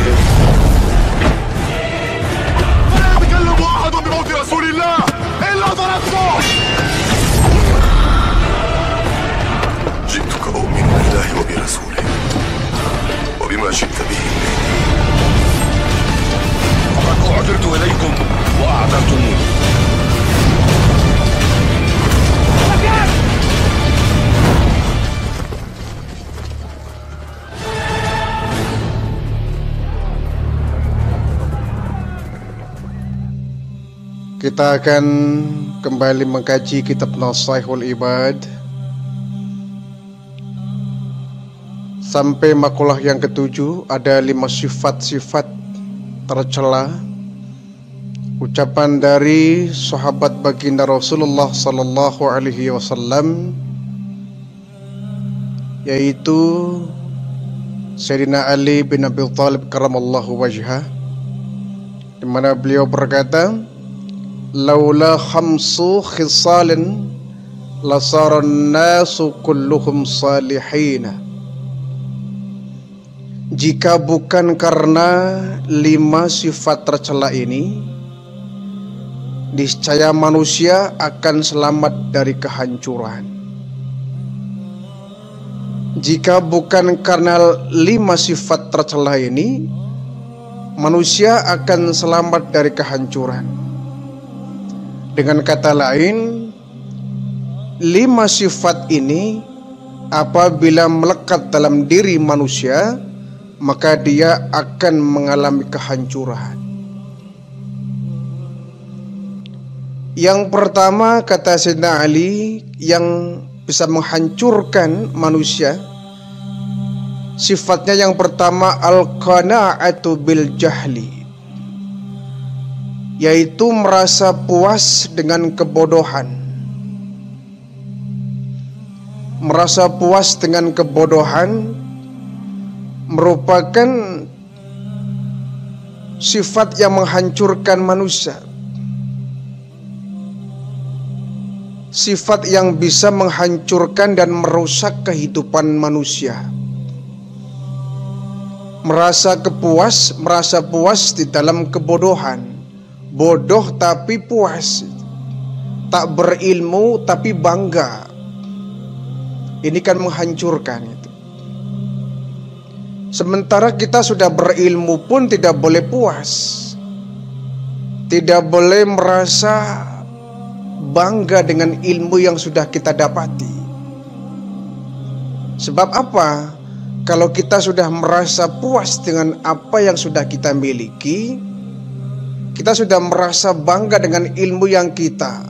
بهم. فلا يتكلم أحد بموت رسول الله إلا ضربته. جئتك أؤمن بالله وبرسوله وبما شئت به فقد أعذرت إليكم وأعذرتموني. Kita akan kembali mengkaji kitab Nasaihul Ibad sampai makalah yang ketujuh. Ada 5 sifat-sifat tercela ucapan dari sahabat baginda Rasulullah sallallahu alaihi wasallam, yaitu Sayyidina Ali bin Abi Thalib karamallahu wajhah, di mana beliau berkata, laula khamsu khisalin lasaran nasu kulluhum salihina. Jika bukan karena 5 sifat tercela ini, niscaya manusia akan selamat dari kehancuran. Jika bukan karena 5 sifat tercela ini, manusia akan selamat dari kehancuran. Dengan kata lain, 5 sifat ini apabila melekat dalam diri manusia, maka dia akan mengalami kehancuran. Yang pertama, kata Sayyidina Ali, yang bisa menghancurkan manusia, sifatnya yang pertama al-qana'atu bil jahli, yaitu merasa puas dengan kebodohan. Merasa puas dengan kebodohan merupakan sifat yang menghancurkan manusia. Sifat yang bisa menghancurkan dan merusak kehidupan manusia. Merasa puas di dalam kebodohan. Bodoh tapi puas, tak berilmu tapi bangga. Ini kan menghancurkan itu. Sementara kita sudah berilmu pun tidak boleh puas, tidak boleh merasa bangga dengan ilmu yang sudah kita dapati. Sebab apa? Kalau kita sudah merasa puas dengan apa yang sudah kita miliki, kita sudah merasa bangga dengan ilmu yang kita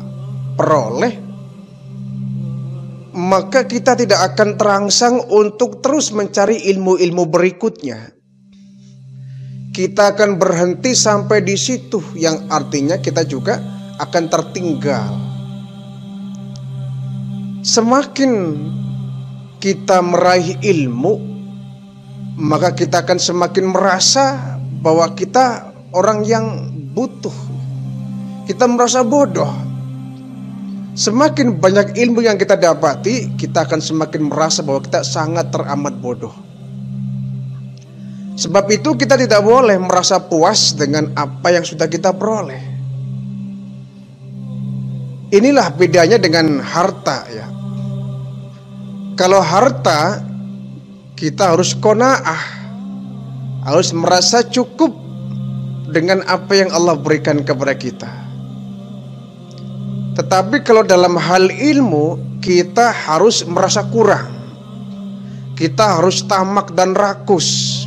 peroleh, maka kita tidak akan terangsang untuk terus mencari ilmu-ilmu berikutnya. Kita akan berhenti sampai di situ, yang artinya kita juga akan tertinggal. Semakin kita meraih ilmu, maka kita akan semakin merasa bahwa kita orang yang butuh, kita merasa bodoh. Semakin banyak ilmu yang kita dapati, kita akan semakin merasa bahwa kita sangat teramat bodoh. Sebab itu kita tidak boleh merasa puas dengan apa yang sudah kita peroleh. Inilah bedanya dengan harta, ya. Kalau harta, kita harus qanaah, harus merasa cukup dengan apa yang Allah berikan kepada kita. Tetapi kalau dalam hal ilmu, kita harus merasa kurang. Kita harus tamak dan rakus.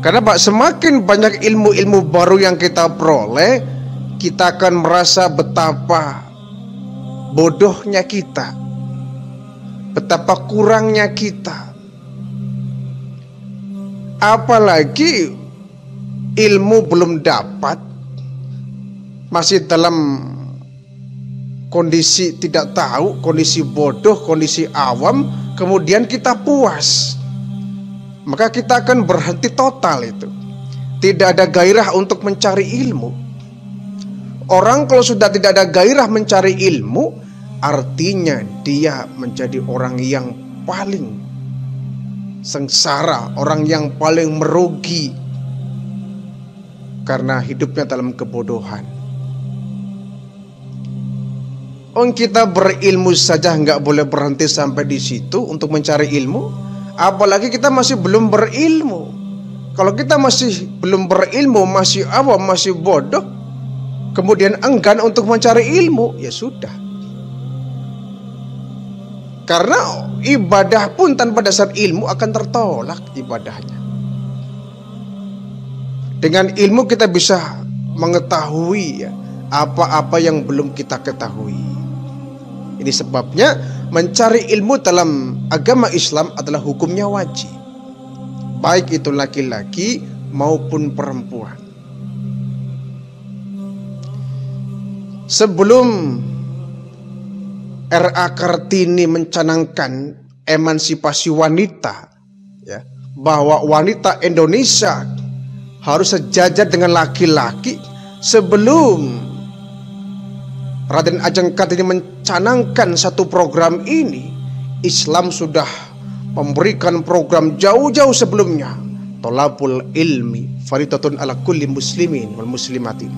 Karena semakin banyak ilmu-ilmu baru yang kita peroleh, kita akan merasa betapa bodohnya kita, betapa kurangnya kita. Apalagi ilmu belum dapat, masih dalam kondisi tidak tahu, kondisi bodoh, kondisi awam, kemudian kita puas, maka kita akan berhenti total itu. Tidak ada gairah untuk mencari ilmu. Orang kalau sudah tidak ada gairah mencari ilmu, artinya dia menjadi orang yang paling sengsara, orang yang paling merugi karena hidupnya dalam kebodohan. Kita berilmu saja nggak boleh berhenti sampai di situ untuk mencari ilmu, apalagi kita masih belum berilmu. Kalau kita masih belum berilmu, masih awam, masih bodoh, kemudian enggan untuk mencari ilmu, ya sudah. Karena ibadah pun tanpa dasar ilmu akan tertolak ibadahnya. Dengan ilmu kita bisa mengetahui apa-apa yang belum kita ketahui. Ini sebabnya mencari ilmu dalam agama Islam adalah hukumnya wajib, baik itu laki-laki maupun perempuan. Sebelum R.A. Kartini mencanangkan emansipasi wanita, bahwa wanita Indonesia harus sejajar dengan laki-laki, sebelum Raden Ajeng Kartini mencanangkan satu program ini, Islam sudah memberikan program jauh-jauh sebelumnya, tolabul ilmi faridatun ala kulli muslimin wal muslimatin,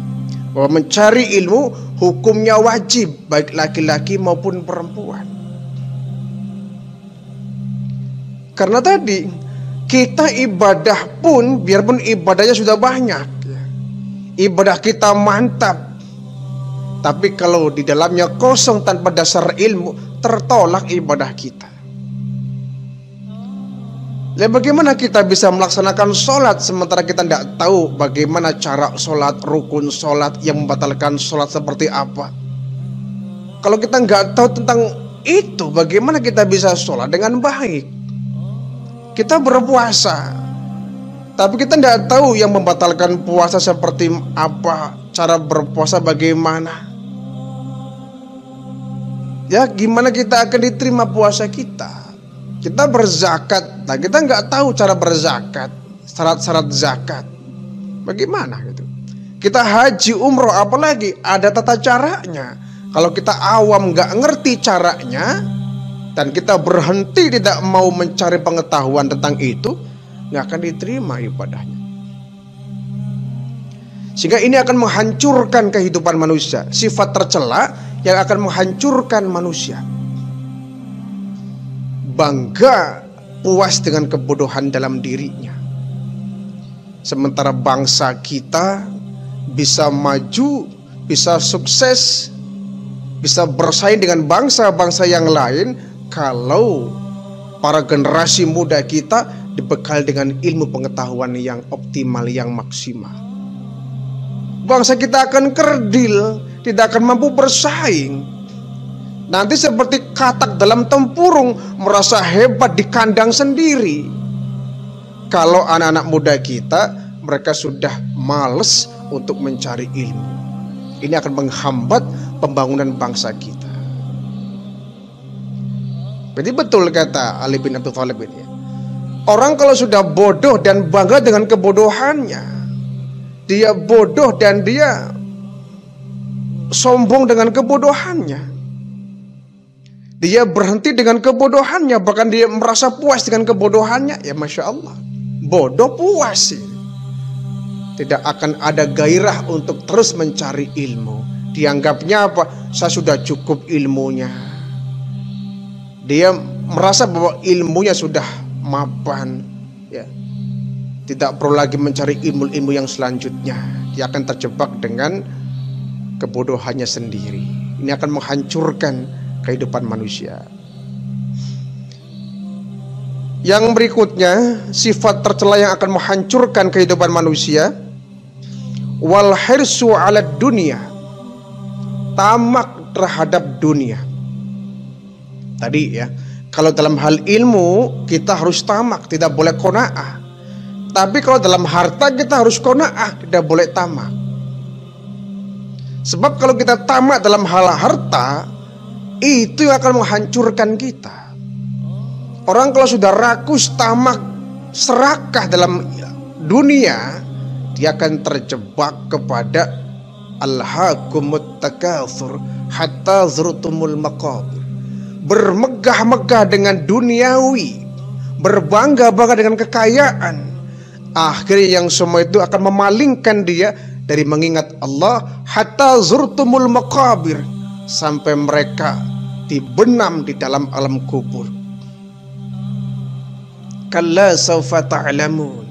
bahwa mencari ilmu hukumnya wajib baik laki-laki maupun perempuan. Karena tadi kita ibadah pun, biarpun ibadahnya sudah banyak, ibadah kita mantap, tapi kalau di dalamnya kosong tanpa dasar ilmu, tertolak ibadah kita. Lalu bagaimana kita bisa melaksanakan sholat sementara kita tidak tahu bagaimana cara sholat, rukun sholat, yang membatalkan sholat seperti apa? Kalau kita nggak tahu tentang itu, bagaimana kita bisa sholat dengan baik? Kita berpuasa, tapi kita tidak tahu yang membatalkan puasa seperti apa, cara berpuasa bagaimana. Ya, gimana kita akan diterima puasa kita? Kita berzakat, nah kita nggak tahu cara berzakat, syarat-syarat zakat, bagaimana gitu. Kita haji umroh, apalagi ada tata caranya. Kalau kita awam nggak ngerti caranya, dan kita berhenti tidak mau mencari pengetahuan tentang itu, nggak akan diterima ibadahnya. Sehingga ini akan menghancurkan kehidupan manusia, sifat tercela yang akan menghancurkan manusia. Bangga puas dengan kebodohan dalam dirinya, sementara bangsa kita bisa maju, bisa sukses, bisa bersaing dengan bangsa-bangsa yang lain kalau para generasi muda kita dibekal dengan ilmu pengetahuan yang optimal, yang maksimal. Bangsa kita akan kerdil, tidak akan mampu bersaing. Nanti seperti katak dalam tempurung, merasa hebat di kandang sendiri. Kalau anak-anak muda kita, mereka sudah males untuk mencari ilmu. Ini akan menghambat pembangunan bangsa kita. Jadi betul kata Ali bin Abi Thalib ini. Orang kalau sudah bodoh dan bangga dengan kebodohannya, dia bodoh dan dia sombong dengan kebodohannya, dia berhenti dengan kebodohannya, bahkan dia merasa puas dengan kebodohannya, ya Masya Allah, bodoh puas. Tidak akan ada gairah untuk terus mencari ilmu. Dianggapnya apa? Saya sudah cukup ilmunya. Dia merasa bahwa ilmunya sudah mapan, ya. Tidak perlu lagi mencari ilmu-ilmu yang selanjutnya. Dia akan terjebak dengan kebodohannya sendiri. Ini akan menghancurkan kehidupan manusia. Yang berikutnya, sifat tercela yang akan menghancurkan kehidupan manusia, wal hirsu 'ala dunia, tamak terhadap dunia. Tadi ya, kalau dalam hal ilmu kita harus tamak, tidak boleh qanaah. Tapi kalau dalam harta kita harus qanaah, tidak boleh tamak. Sebab kalau kita tamak dalam hal harta, itu yang akan menghancurkan kita. Orang kalau sudah rakus, tamak, serakah dalam dunia, dia akan terjebak kepada alhaakumut takatsur hatta zurtumul maqabir. Bermegah-megah dengan duniawi, berbangga-bangga dengan kekayaan. Akhirnya yang semua itu akan memalingkan dia dari mengingat Allah. Hatta zurtumul maqabir, sampai mereka dibenam di dalam alam kubur. Kalla sawfa ta'lamun.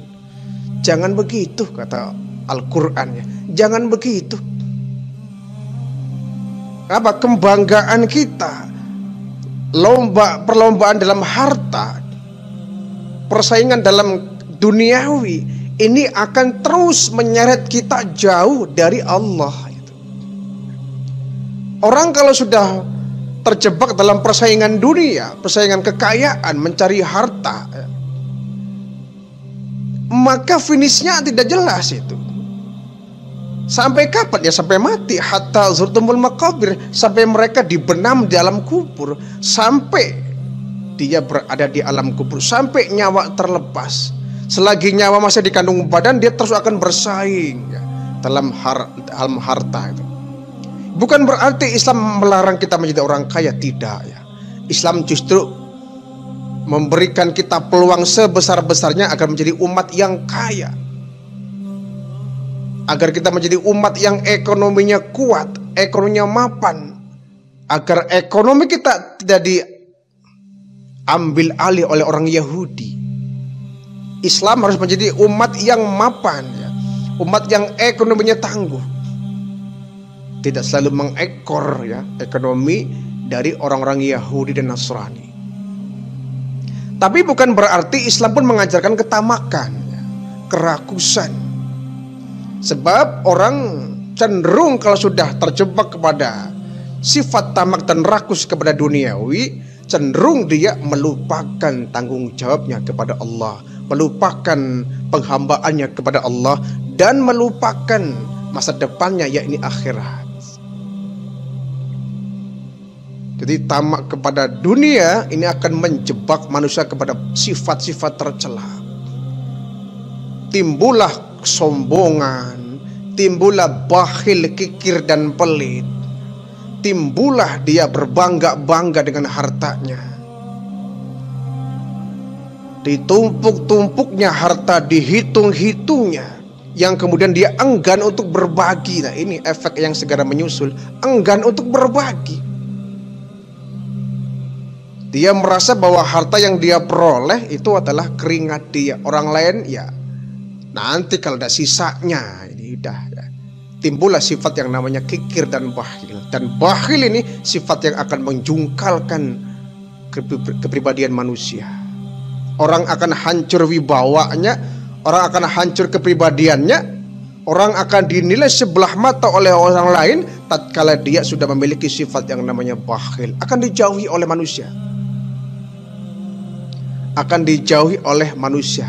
Jangan begitu, kata Al-Quran ya. Jangan begitu. Apa kebanggaan kita, perlombaan dalam harta, persaingan dalam duniawi, ini akan terus menyeret kita jauh dari Allah. Orang kalau sudah terjebak dalam persaingan dunia, persaingan kekayaan, mencari harta, maka finishnya tidak jelas itu. Sampai kapan? Ya sampai mati. Hatta zurtumul maqabir, sampai mereka dibenam di alam kubur, sampai dia berada di alam kubur, sampai nyawa terlepas. Selagi nyawa masih di kandung badan, dia terus akan bersaing ya, dalam harta itu. Bukan berarti Islam melarang kita menjadi orang kaya, tidak ya. Islam justru memberikan kita peluang sebesar-besarnya agar menjadi umat yang kaya, agar kita menjadi umat yang ekonominya kuat, ekonominya mapan, agar ekonomi kita tidak diambil alih oleh orang Yahudi. Islam harus menjadi umat yang mapan ya, umat yang ekonominya tangguh, tidak selalu mengekor ya ekonomi dari orang-orang Yahudi dan Nasrani. Tapi bukan berarti Islam pun mengajarkan ketamakan ya, kerakusan. Sebab orang cenderung kalau sudah terjebak kepada sifat tamak dan rakus kepada duniawi, cenderung dia melupakan tanggung jawabnya kepada Allah, melupakan penghambaannya kepada Allah, dan melupakan masa depannya, yakni akhirat. Jadi tamak kepada dunia ini akan menjebak manusia kepada sifat-sifat tercela. Timbullah kesombongan, timbullah bakhil, kikir dan pelit, timbullah dia berbangga-bangga dengan hartanya. Ditumpuk-tumpuknya harta, dihitung-hitungnya, yang kemudian dia enggan untuk berbagi. Nah ini efek yang segera menyusul, enggan untuk berbagi. Dia merasa bahwa harta yang dia peroleh itu adalah keringat dia. Orang lain ya nanti kalau ada sisanya, ini udah ya. Timbullah sifat yang namanya kikir dan bakhil. Dan bakhil ini sifat yang akan menjungkalkan kepribadian manusia. Orang akan hancur wibawanya, orang akan hancur kepribadiannya, orang akan dinilai sebelah mata oleh orang lain tatkala dia sudah memiliki sifat yang namanya bakhil. Akan dijauhi oleh manusia, akan dijauhi oleh manusia.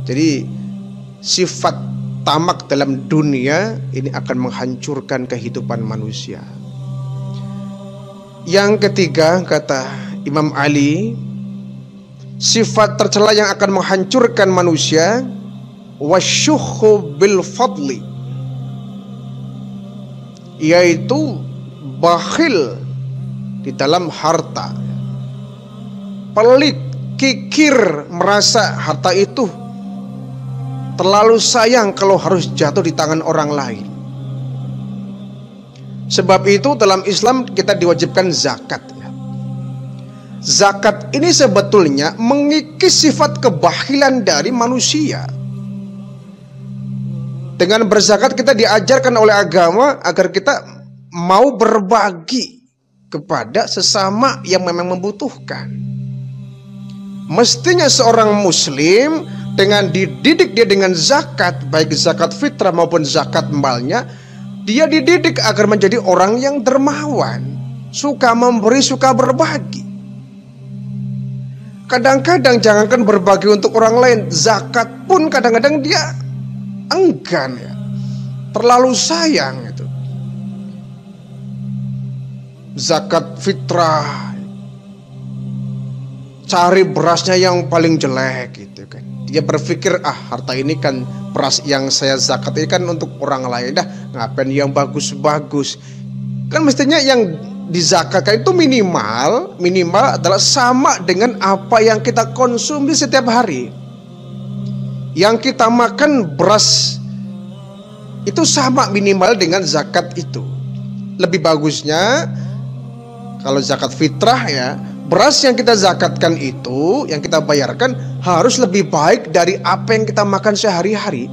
Jadi sifat tamak dalam dunia ini akan menghancurkan kehidupan manusia. Yang ketiga, kata Imam Ali, sifat tercela yang akan menghancurkan manusia, wasyukhu bil fadli, yaitu bakhil di dalam harta, pelit, kikir, merasa harta itu terlalu sayang kalau harus jatuh di tangan orang lain. Sebab itu dalam Islam kita diwajibkan zakat ya. Zakat ini sebetulnya mengikis sifat kebakhilan dari manusia. Dengan berzakat kita diajarkan oleh agama agar kita mau berbagi kepada sesama yang memang membutuhkan. Mestinya seorang muslim dengan dididik dia dengan zakat, baik zakat fitrah maupun zakat malnya, dia dididik agar menjadi orang yang dermawan, suka memberi, suka berbagi. Kadang-kadang jangankan berbagi untuk orang lain, zakat pun kadang-kadang dia enggan ya, terlalu sayang itu. Zakat fitrah, cari berasnya yang paling jelek gitu kan. Dia berpikir, harta ini kan beras yang saya zakat ini kan untuk orang lain, dah ngapain yang bagus-bagus. Kan mestinya yang dizakatkan itu minimal adalah sama dengan apa yang kita konsumsi setiap hari. Yang kita makan beras itu sama minimal dengan zakat itu. Lebih bagusnya kalau zakat fitrah ya, beras yang kita zakatkan itu, yang kita bayarkan harus lebih baik dari apa yang kita makan sehari-hari.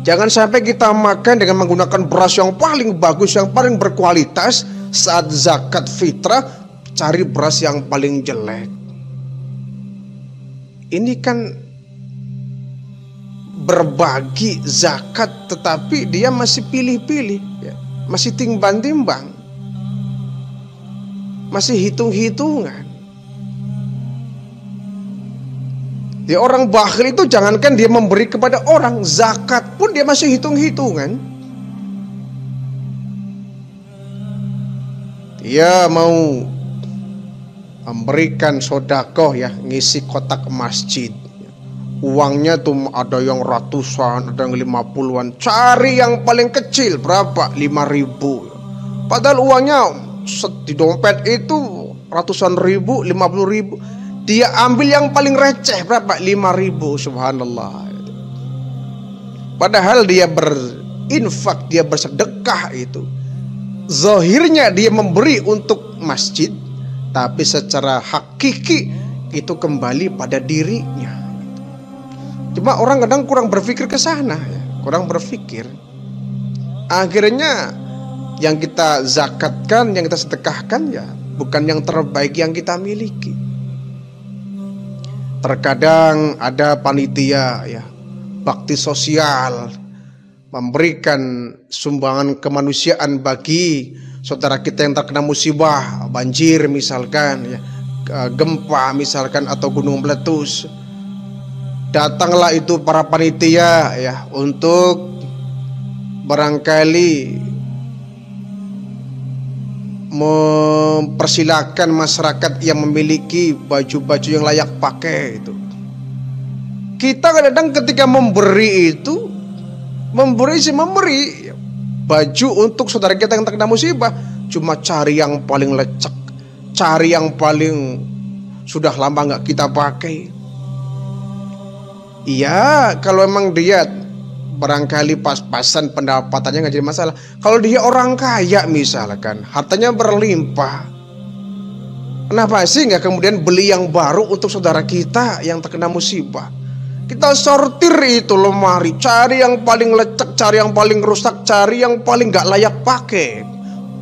Jangan sampai kita makan dengan menggunakan beras yang paling bagus, yang paling berkualitas. Saat zakat fitrah, cari beras yang paling jelek. Ini kan berbagi zakat, tetapi dia masih pilih-pilih ya. Masih timbang-timbang, masih hitung-hitungan. Dia orang bakhil itu jangankan dia memberi kepada orang, zakat pun dia masih hitung-hitungan. Dia mau memberikan sodakoh ya, ngisi kotak masjid. Uangnya tuh ada yang ratusan, ada yang 50-an. Cari yang paling kecil berapa? 5.000. Padahal uangnya di dompet itu ratusan ribu, 50.000. Dia ambil yang paling receh berapa? 5.000. Subhanallah. Padahal dia berinfak, dia bersedekah itu. Zahirnya dia memberi untuk masjid, tapi secara hakiki itu kembali pada dirinya. Cuma orang kadang kurang berpikir ke sana ya, kurang berpikir. Akhirnya yang kita zakatkan, yang kita sedekahkan ya bukan yang terbaik yang kita miliki. Terkadang ada panitia ya, bakti sosial, memberikan sumbangan kemanusiaan bagi saudara kita yang terkena musibah, banjir misalkan ya, gempa misalkan, atau gunung meletus. Datanglah itu para panitia ya untuk barangkali mempersilahkan masyarakat yang memiliki baju-baju yang layak pakai itu. Kita kadang ketika memberi itu, memberi baju untuk saudara kita yang terkena musibah, cuma cari yang paling lecek, cari yang paling sudah lama nggak kita pakai. Iya, kalau emang dia barangkali pas-pasan pendapatannya nggak jadi masalah. Kalau dia orang kaya misalkan, hartanya berlimpah, kenapa sih nggak kemudian beli yang baru untuk saudara kita yang terkena musibah? Kita sortir itu lemari, cari yang paling lecek, cari yang paling rusak, cari yang paling nggak layak pakai.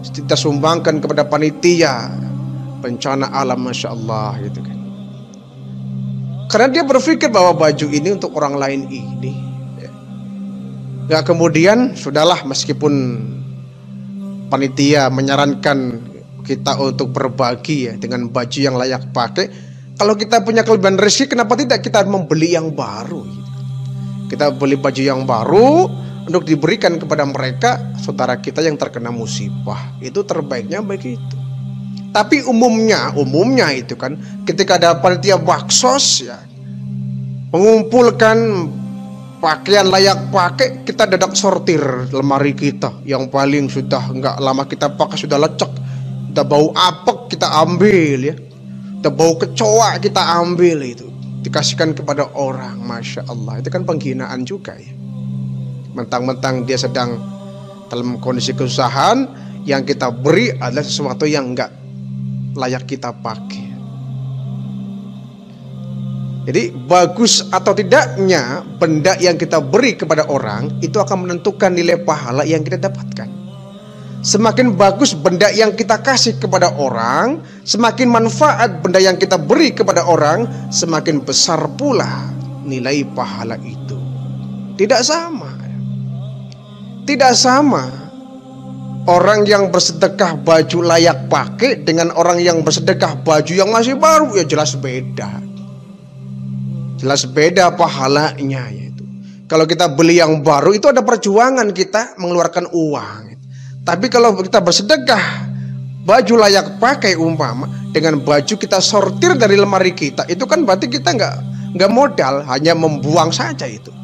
Kita sumbangkan kepada panitia bencana alam, masya Allah gitu kan. Karena dia berpikir bahwa baju ini untuk orang lain ini. Nggak kemudian sudahlah, meskipun panitia menyarankan kita untuk berbagi ya dengan baju yang layak pakai, kalau kita punya kelebihan rezeki, kenapa tidak kita membeli yang baru? Kita beli baju yang baru untuk diberikan kepada mereka, saudara kita yang terkena musibah. Itu terbaiknya begitu. Tapi umumnya itu kan, ketika ada panitia baksos ya, mengumpulkan pakaian layak pakai, kita dadak sortir lemari kita yang paling sudah nggak lama kita pakai, sudah lecek, kita bau apek kita ambil ya, kita bau kecoa kita ambil, itu dikasihkan kepada orang. Masya Allah, itu kan penghinaan juga ya. Mentang-mentang dia sedang dalam kondisi kesusahan, yang kita beri adalah sesuatu yang nggak layak kita pakai. Jadi bagus atau tidaknya benda yang kita beri kepada orang itu akan menentukan nilai pahala yang kita dapatkan. Semakin bagus benda yang kita kasih kepada orang, semakin manfaat benda yang kita beri kepada orang, semakin besar pula nilai pahala itu. Tidak sama. Tidak sama orang yang bersedekah baju layak pakai dengan orang yang bersedekah baju yang masih baru, ya jelas beda. Jelas beda pahalanya yaitu. Kalau kita beli yang baru itu ada perjuangan kita mengeluarkan uang. Tapi kalau kita bersedekah baju layak pakai umpama dengan baju kita sortir dari lemari kita, itu kan berarti kita nggak modal, hanya membuang saja itu.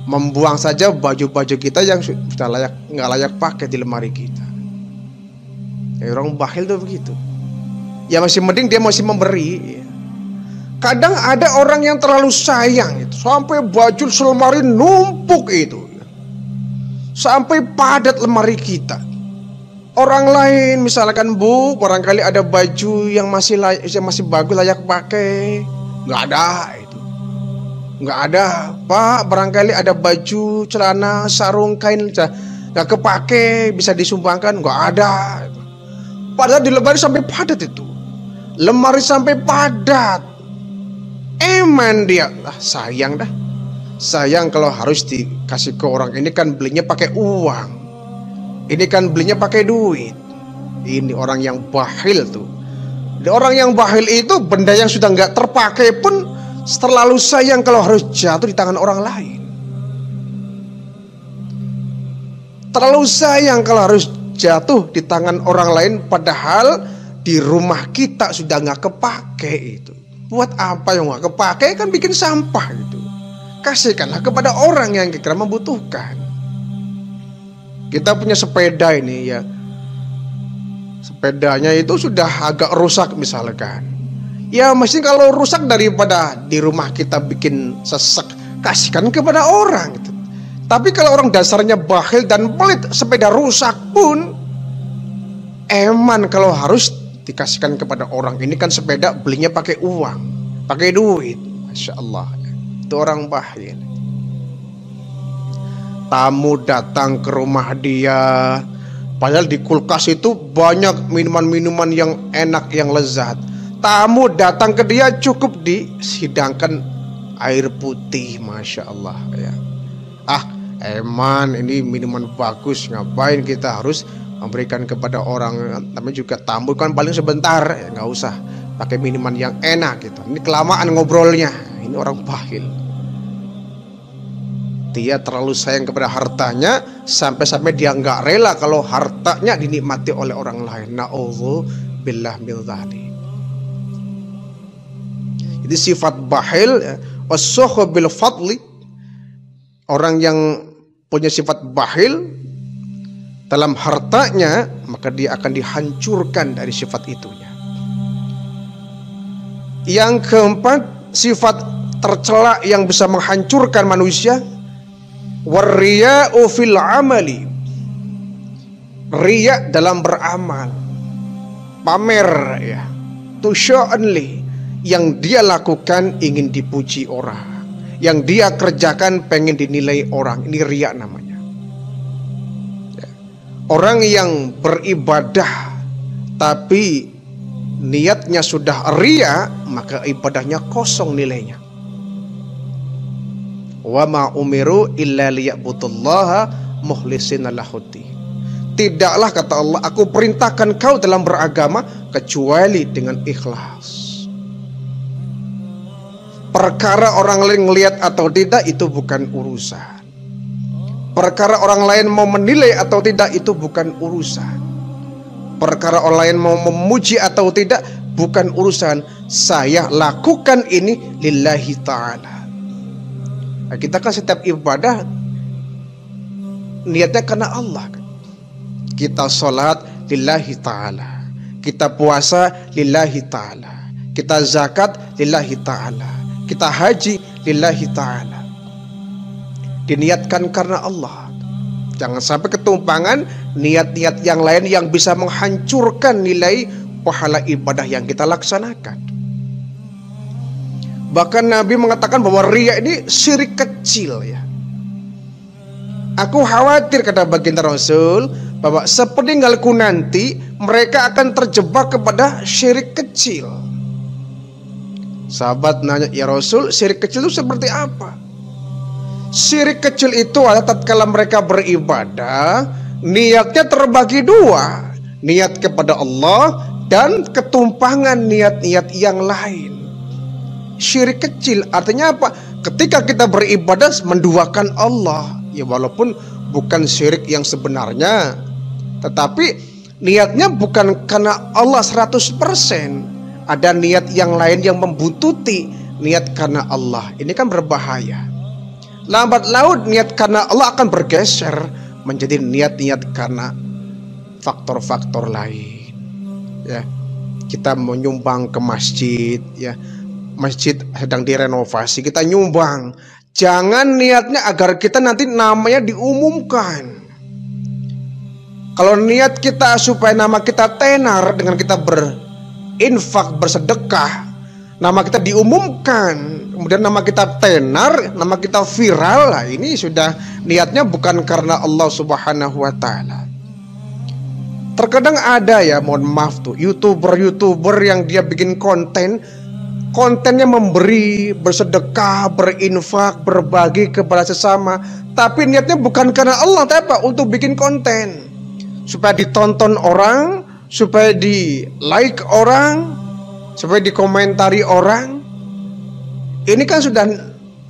Membuang saja baju-baju kita yang sudah nggak layak pakai di lemari kita. Orang bakhil tuh begitu. Ya masih mending dia masih memberi. Kadang ada orang yang terlalu sayang itu, sampai baju selemari numpuk itu, sampai padat lemari kita. Orang lain misalkan, Bu, barangkali ada baju yang masih bagus layak pakai, nggak ada itu. Nggak ada, Pak, barangkali ada baju, celana, sarung, kain nggak kepake, bisa disumbangkan, nggak ada. Padahal di lemari sampai padat itu, lemari sampai padat. Eman dia lah, sayang dah. Sayang kalau harus dikasih ke orang. Ini kan belinya pakai uang, ini kan belinya pakai duit. Ini orang yang bakhil tuh. Orang yang bakhil itu benda yang sudah nggak terpakai pun terlalu sayang kalau harus jatuh di tangan orang lain. Terlalu sayang kalau harus jatuh di tangan orang lain, padahal di rumah kita sudah nggak kepake itu. Buat apa yang nggak kepake, kan bikin sampah gitu. Kasihkanlah kepada orang yang kira-kira membutuhkan. Kita punya sepeda ini ya, sepedanya itu sudah agak rusak misalkan. Ya mesti kalau rusak daripada di rumah kita bikin sesek, kasihkan kepada orang gitu. Tapi kalau orang dasarnya bakhil dan pelit, sepeda rusak pun eman kalau harus dikasihkan kepada orang. Ini kan sepeda belinya pakai uang, pakai duit. Masya Allah, itu orang bakhil. Tamu datang ke rumah dia, padahal di kulkas itu banyak minuman-minuman yang enak, yang lezat. Tamu datang ke dia cukup disidangkan air putih. Masya Allah ya. Eman, ini minuman bagus, ngapain kita harus memberikan kepada orang? Tapi juga tamu kan paling sebentar, nggak usah pakai minuman yang enak gitu. Ini kelamaan ngobrolnya. Ini orang bakhil. Dia terlalu sayang kepada hartanya, sampai-sampai dia nggak rela kalau hartanya dinikmati oleh orang lain. Na'udzubillah min dzalik. Jadi sifat bakhil, was-sukhu bil fadli. Orang yang punya sifat bakhil dalam hartanya, maka dia akan dihancurkan dari sifat itunya. Yang keempat, sifat tercela yang bisa menghancurkan manusia, warriya'u fil amali. Riya dalam beramal, pamer ya, to show only. Yang dia lakukan ingin dipuji orang, yang dia kerjakan pengen dinilai orang. Ini riya namanya. Orang yang beribadah tapi niatnya sudah riya, maka ibadahnya kosong nilainya. Wa ma umiru illa liya'budullaha mukhlishina lahuddin. Tidaklah, kata Allah, aku perintahkan kau dalam beragama kecuali dengan ikhlas. Perkara orang lain ngelihat atau tidak itu bukan urusan. Perkara orang lain mau menilai atau tidak itu bukan urusan. Perkara orang lain mau memuji atau tidak bukan urusan. Saya lakukan ini lillahi ta'ala. Nah, kita kan setiap ibadah niatnya karena Allah. Kita sholat lillahi ta'ala, kita puasa lillahi ta'ala, kita zakat lillahi ta'ala, kita haji lillahi ta'ala. Diniatkan karena Allah. Jangan sampai ketumpangan niat-niat yang lain yang bisa menghancurkan nilai pahala ibadah yang kita laksanakan. Bahkan Nabi mengatakan bahwa riya ini syirik kecil ya. Aku khawatir, kata baginda Rasul, bahwa sepeninggalku nanti mereka akan terjebak kepada syirik kecil. Sahabat nanya, ya Rasul, syirik kecil itu seperti apa? Syirik kecil itu adalah tatkala mereka beribadah, niatnya terbagi dua, niat kepada Allah dan ketumpangan niat-niat yang lain. Syirik kecil artinya apa? Ketika kita beribadah menduakan Allah, ya walaupun bukan syirik yang sebenarnya, tetapi niatnya bukan karena Allah 100%. Ada niat yang lain yang membuntuti niat karena Allah. Ini kan berbahaya. Lambat laun niat karena Allah akan bergeser menjadi niat-niat karena faktor-faktor lain. ya, kita menyumbang ke masjid, ya, masjid sedang direnovasi, kita nyumbang. Jangan niatnya agar kita nanti namanya diumumkan. Kalau niat kita supaya nama kita tenar dengan kita berinfak, bersedekah, nama kita diumumkan, kemudian nama kita tenar, nama kita viral, lah ini sudah niatnya bukan karena Allah Subhanahu wa Ta'ala. Terkadang ada ya, mohon maaf tuh, YouTuber yang dia bikin kontennya memberi, bersedekah, berinfak, berbagi kepada sesama, tapi niatnya bukan karena Allah, tapi apa? Untuk bikin konten supaya ditonton orang, supaya di like orang, supaya dikomentari orang. Ini kan sudah,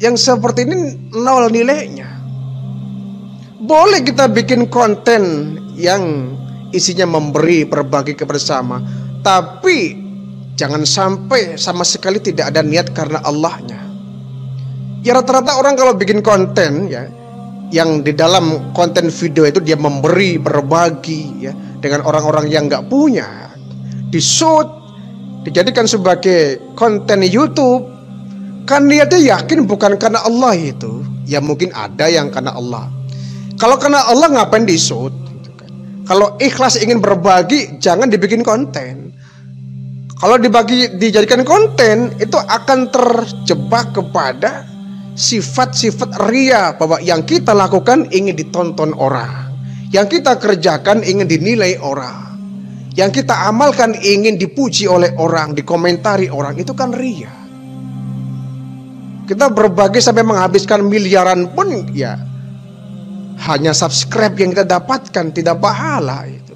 yang seperti ini nol nilainya. Boleh kita bikin konten yang isinya memberi, berbagi kepada sesama, tapi jangan sampai sama sekali tidak ada niat karena Allahnya. Ya rata-rata orang kalau bikin konten ya, yang di dalam konten video itu dia memberi, berbagi ya dengan orang-orang yang nggak punya, di-shoot, dijadikan sebagai konten YouTube, kan niatnya yakin bukan karena Allah itu. Ya mungkin ada yang karena Allah. Kalau karena Allah ngapain di-shoot? Gitu kan. Kalau ikhlas ingin berbagi, jangan dibikin konten. Kalau dijadikan konten, itu akan terjebak kepada sifat-sifat ria, bahwa yang kita lakukan ingin ditonton orang, yang kita kerjakan ingin dinilai orang, yang kita amalkan ingin dipuji oleh orang, dikomentari orang. Itu kan ria. Kita berbagi sampai menghabiskan miliaran pun ya hanya subscribe yang kita dapatkan, tidak pahala itu.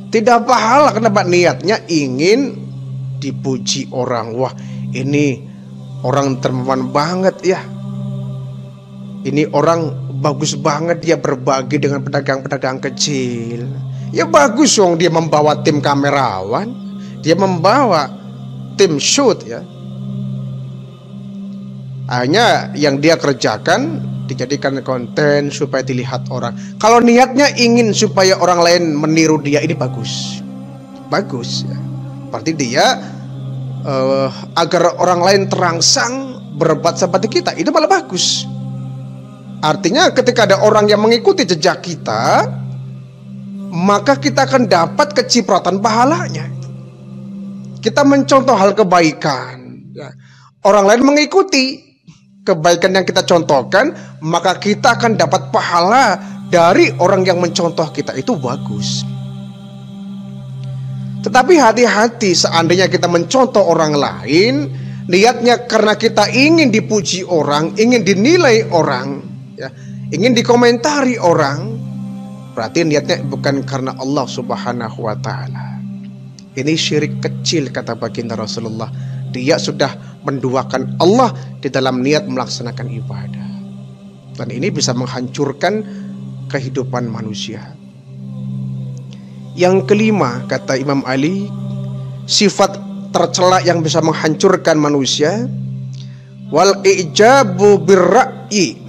Tidak pahala, kenapa? Niatnya ingin dipuji orang. Wah, ini orang dermawan banget ya. Ini orang bagus banget, dia berbagi dengan pedagang-pedagang kecil. Ya bagus dong, dia membawa tim kamerawan, dia membawa tim shoot ya. Hanya yang dia kerjakan dijadikan konten supaya dilihat orang. Kalau niatnya ingin supaya orang lain meniru dia, ini bagus, bagus ya. Berarti dia agar orang lain terangsang berbuat seperti kita, itu malah bagus. Artinya ketika ada orang yang mengikuti jejak kita, maka kita akan dapat kecipratan pahalanya. Kita mencontoh hal kebaikan ya. Orang lain mengikuti kebaikan yang kita contohkan, maka kita akan dapat pahala dari orang yang mencontoh kita. Itu bagus. Tetapi hati-hati, seandainya kita mencontoh orang lain, niatnya karena kita ingin dipuji orang, ingin dinilai orang ya, ingin dikomentari orang, berarti niatnya bukan karena Allah Subhanahu wa Ta'ala. Ini syirik kecil, kata baginda Rasulullah. Dia sudah menduakan Allah di dalam niat melaksanakan ibadah. Dan ini bisa menghancurkan kehidupan manusia. Yang kelima, kata Imam Ali, sifat tercela yang bisa menghancurkan manusia, wal ijabu birra'yi,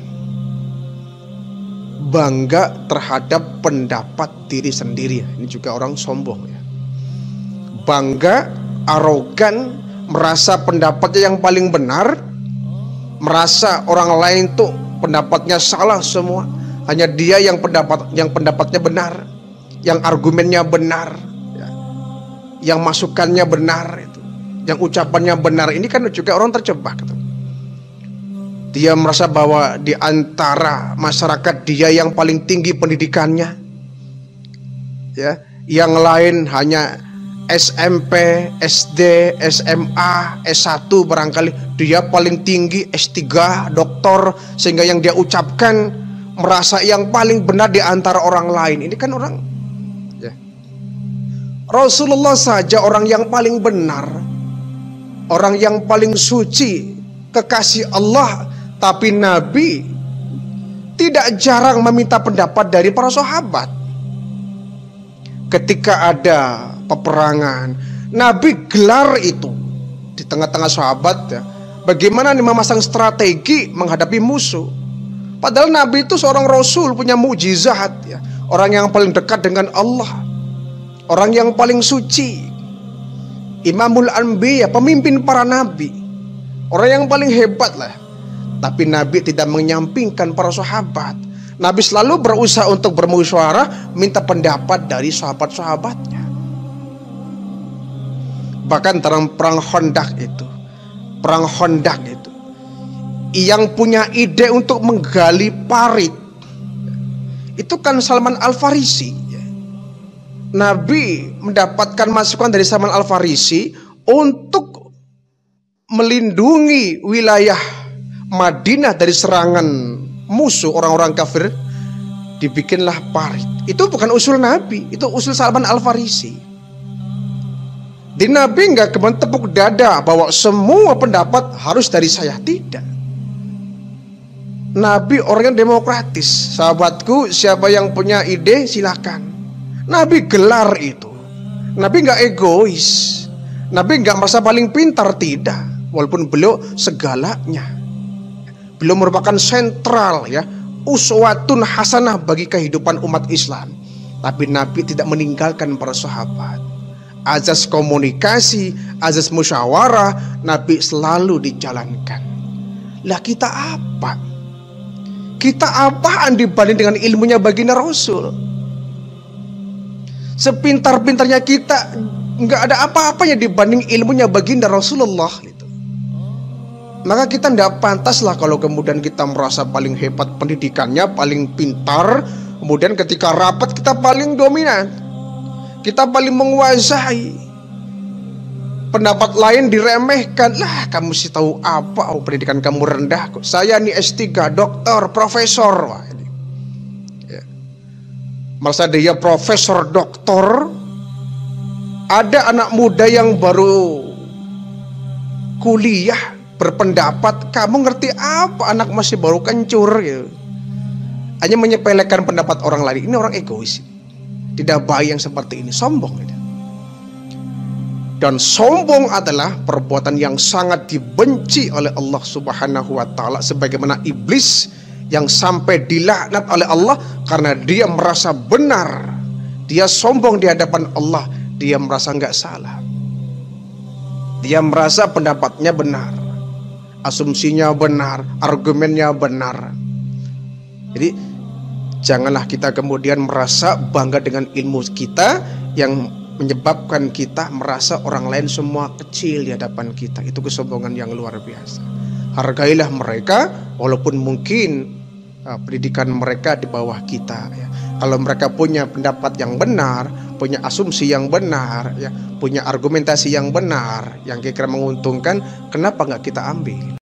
bangga terhadap pendapat diri sendiri. Ini juga orang sombong ya. Bangga, arogan, merasa pendapatnya yang paling benar, merasa orang lain tuh pendapatnya salah semua, hanya dia yang pendapatnya benar, yang argumennya benar ya, yang masukannya benar itu, yang ucapannya benar. Ini kan juga orang terjebak gitu. Dia merasa bahwa di antara masyarakat dia yang paling tinggi pendidikannya ya, yang lain hanya SMP, SD, SMA, S1 barangkali, dia paling tinggi S3, doktor, sehingga yang dia ucapkan merasa yang paling benar di antara orang lain. Ini kan orang ya. Rasulullah saja orang yang paling benar, orang yang paling suci, kekasih Allah, tapi Nabi tidak jarang meminta pendapat dari para sahabat. Ketika ada peperangan, Nabi gelar itu di tengah-tengah sahabat ya, bagaimana nih memasang strategi menghadapi musuh. Padahal Nabi itu seorang Rasul, punya mukjizat ya, orang yang paling dekat dengan Allah, orang yang paling suci, Imamul Anbiya, pemimpin para nabi, orang yang paling hebat lah. Tapi Nabi tidak menyampingkan para sahabat. Nabi selalu berusaha untuk bermusyawarah, minta pendapat dari sahabat-sahabatnya. Bahkan dalam perang Khandaq itu, yang punya ide untuk menggali parit itu kan Salman Al-Farisi. Nabi mendapatkan masukan dari Salman Al-Farisi untuk melindungi wilayah Madinah dari serangan musuh orang-orang kafir. Dibikinlah parit. Itu bukan usul Nabi, itu usul Salman Al-Farisi. Di Nabi nggak kemudian tepuk dada bahwa semua pendapat harus dari saya, tidak. Nabi orang yang demokratis. Sahabatku, siapa yang punya ide silakan. Nabi gelar itu. Nabi nggak egois. Nabi nggak merasa paling pintar, tidak. Walaupun beliau segalanya. Beliau merupakan sentral, ya, uswatun hasanah bagi kehidupan umat Islam. Tapi Nabi tidak meninggalkan para sahabat. Azas komunikasi, azas musyawarah, Nabi selalu dijalankan. Lah kita apa? Kita apaan dibanding dengan ilmunya baginda Rasul? Sepintar-pintarnya kita, nggak ada apa-apanya dibanding ilmunya baginda Rasulullah. Maka kita tidak pantas lah kalau kemudian kita merasa paling hebat pendidikannya, paling pintar. Kemudian ketika rapat kita paling dominan, kita paling menguasai. Pendapat lain diremehkan. Lah kamu sih tahu apa? Oh, pendidikan kamu rendah kok. Saya nih S3, doktor, profesor. Wah, ini. Ya. Masa dia profesor, doktor. Ada anak muda yang baru kuliah berpendapat, kamu ngerti apa? Anak masih baru kencur gitu. Hanya menyepelekan pendapat orang lain. Ini orang egois. Tidak baik yang seperti ini, sombong gitu. Dan sombong adalah perbuatan yang sangat dibenci oleh Allah Subhanahu wa taala, sebagaimana iblis yang sampai dilaknat oleh Allah karena dia merasa benar. Dia sombong di hadapan Allah, dia merasa nggak salah. Dia merasa pendapatnya benar. Asumsinya benar, argumennya benar. Jadi janganlah kita kemudian merasa bangga dengan ilmu kita yang menyebabkan kita merasa orang lain semua kecil di hadapan kita. Itu kesombongan yang luar biasa. Hargailah mereka walaupun mungkin pendidikan mereka di bawah kita, ya. Kalau mereka punya pendapat yang benar, punya asumsi yang benar, ya, punya argumentasi yang benar, yang kira-kira menguntungkan, kenapa nggak kita ambil?